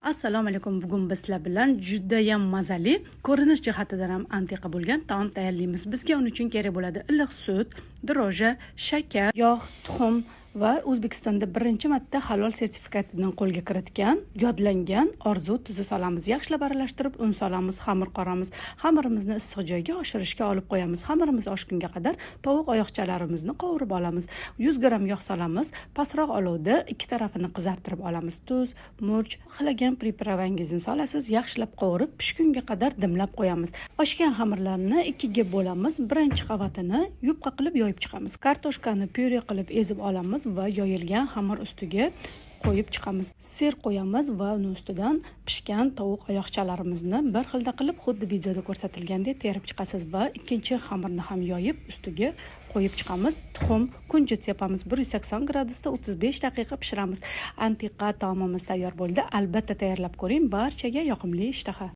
Assalomu alaykum. Bugun biz sizlar bilan judayam mazali, ko'rinish jihatidan ham antiqa bo'lgan taom tayyorlaymiz. Bizga uning uchun kerak bo'ladi iliq sut, dro'ja, shakar, yog', tuxum va O'zbekistonda birinchi marta halol sertifikatidan qo'lga kiritgan, yodlangan orzu tuzi solamiz. Yaxshilab aralashtirib, un solamiz, xamir qoramiz. Xamirimizni issiq joyga oshirishga olib qo'yamiz. Xamirimiz oshgunga qadar tovuq oyoqchalarimizni qovurib olamiz. 100 gramm yog' solamiz. Pastroq olovda ikki tarafini qizartirib olamiz. Tuz, murch, xilagan pripravangizni solasiz, yaxshilab qovurib, pishgunga qadar dimlab qo'yamiz. Oshgan xamirlarni ikkiga bo'lamiz. Birinchi qavatini yupqa qilib yoyib chiqamiz. Kartoshkani pyure qilib ezib olamiz va yoyilgan xamir ustiga qo'yib chiqamiz. Ser qo'yamiz va uni ustidan pishgan tovuq oyoqchalarimizni bir xilda qilib, xuddi videoda ko'rsatilgandek terib chiqasiz va ikkinchi xamirni ham yoyib ustiga qo'yib chiqamiz. Tuxum, kunjut sepamiz. 180 gradusda 35 daqiqa pishiramiz. Antiqa taomimiz tayyor bo'ldi. Albatta tayyorlab ko'ring. Barchaga yoqimli ishtaha.